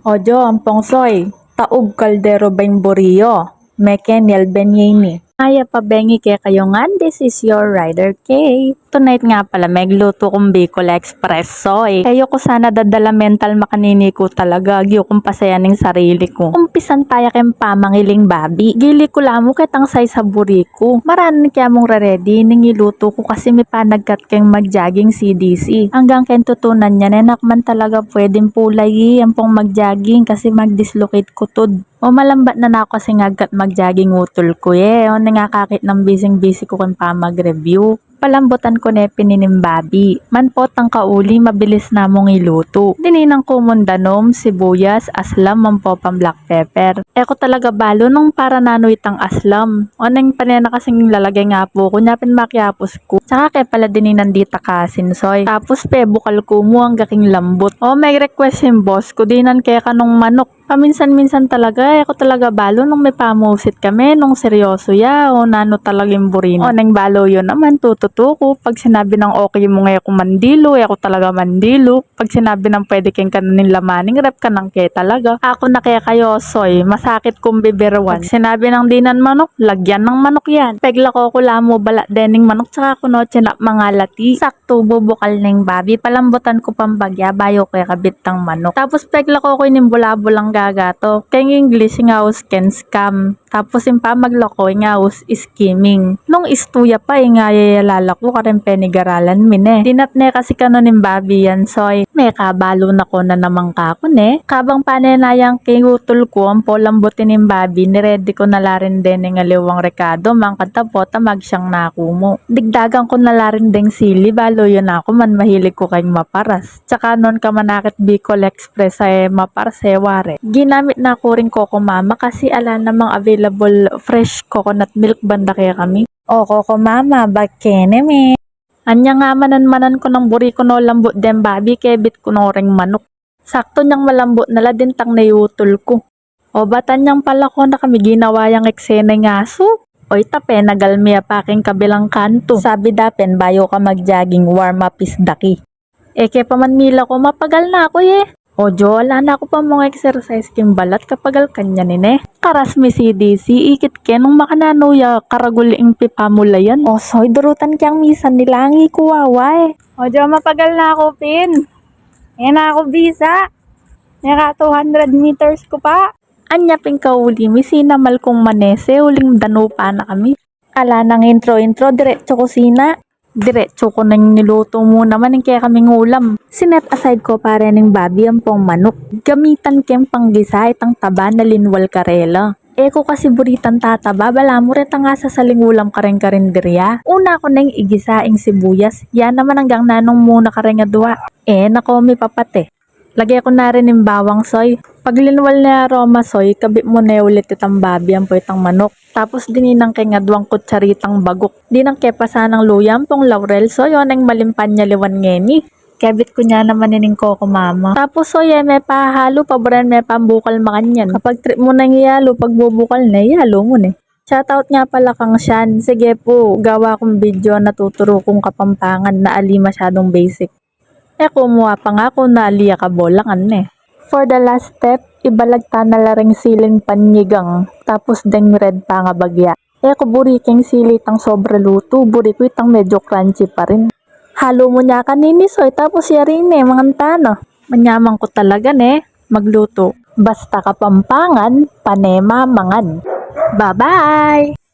Ojo ampong soy, taog kaldero bain borio, meke niel benyeni. Aya pa bengi ke kayo nga, this is your rider K. Tonight nga pala, megluto kong Bicol Express soy. Kayo ko sana dadala mental makanini ko talaga, agyo kong pasayaning sarili ko. Umpisan tayo kem pamangiling babi. Gili ko lamo ketang say sa buri ko. Maran kaya mong re-ready, ningiluto ko kasi may panagkat keng mag-jogging CDC. Hanggang ken tutunan niya, nenakman talaga pwedeng pulay, ampong mag-jogging kasi mag-dislocate kotud. O malambat na ako kasi ngagkat mag-jogging utol ko o nangakakit ng busy ko kan pa mag-review. Palambutan ko ne pininimbabi. Manpot ang kauli, mabilis na mong iluto. Dininang ko mundanom, sibuyas, aslam, mampopang black pepper. Eko talaga balo nung para nanoy tang aslam. O nang panena kasing lalagay nga po ko, nyapin makyapos ko. Tsaka kaya pala dininan dita kasin soy. Tapos pe bukal ko mo ang gaking lambot. O may request yung boss ko, dinan kaya kanong manok. Paminsan-minsan talaga, ako talaga balo nung may pamusit kami, nung seryoso o nano talagang burino. O nang balo yun naman, tututuko. Pag sinabi ng okay mo ngayon kung mandilo, ako talaga mandilo. Pag sinabi ng pwede kang kananin lamaning, rep ka ng kaya talaga. Ako na kaya kayo, soy, masakit kong biberwan. Pag sinabi ng dinan manok, lagyan ng manok yan. Pegla ko mo bala dening manok, tsaka kuno chinap mga lati. Sakto, bubukal ng babi, palambutan ko pambagya, bayo kaya kabitang manok. Tapos pegla ko inimbula-bulang gagato. Kaya English nga us ken scam. Tapos yung pamagloko nga us skimming. Nung istuya pa nga yayalala ko karen penigaralan min Dinatne kasi kanon yung babi yan soy. May kabalo na ko na namang kako Kabang panenayang kingutol ko ang polambutin yung babi niready ko na larin din ng aliwang rekado mangkatapot amag siyang nakumo. Digdagan ko na larin ding sili balo yun ako man mahilig ko kayong maparas. Tsaka nun ka manakit Bicol Express ay maparas ware. Ginamit na ko rin Coco Mama kasi ala namang available fresh coconut milk banda kaya kami. O Coco Mama, bakene me. Anya nga manan ko ng buri ko no lambot dem babi kebit ko no ring manok. Sakto niyang malambot nala din tang nayutol ko. O batan niyang pala ko na kami ginawa yung eksena ng aso. Oy tape nagalmiya pa aking kabilang kanto. Sabi dapen bayo ka mag-jogging warm up is daki. Eke paman mila ko mapagal na ako O jo, wala na ako pa mga exercise kim balat kapagal kanya Karas mi CDC, ikit ke nung makananuya karaguling pipamulayan. O soy, durutan kiyang misan nilangi kuwawa O jo, mapagal na ako pin. Yan na ako bisa. Naka 200 meters ko pa. Anya ping kauli, misinamal kong manese, uling danupa na kami. Ala nang intro, diretso kusina. Diretso ko nang niluto mo naman ng kaya kaming ulam. Sinet aside ko para ng babi ang pong manok. Gamitan kem panggisa itang taba na linwal karela. Eko kasi buritan tataba, bala mo rin nga sa saling ulam karinderya. Una ko nang igisaing sibuyas, yan naman hanggang nanong muna karengadwa. Nako may papate. Lagay ko na rin yung bawang soy. Pag linwal na aroma soy, kabit mo na ulit itang babi ang itang manok. Tapos dininang kay ngadwang kutsaritang bagok. Dinang kepa sanang luyam pong laurel soy o nang malimpan niya liwan ngeni. Kebit ko niya naman nining Coco Mama. Tapos soy may pahalo, paboran may pambukal makanyan. Kapag trip mo nang iyalo, pag bubukal na, iyalo mo Shoutout nga pala kang Shan. Sige po, gawa kong video na tuturo kong kapampangan na ali masyadong basic. Kumuha pa nga kung naaliya ka bolangan For the last step, ibalagta na laring siling panyigang, tapos deng red pa nga bagya. Buri keng sili tang sobre luto, buri ko itang medyo crunchy pa rin. Halo mo niya kanini soy, tapos yari mga tano. Manyamang ko talaga magluto. Basta kapampangan, panema mangan. Bye-bye!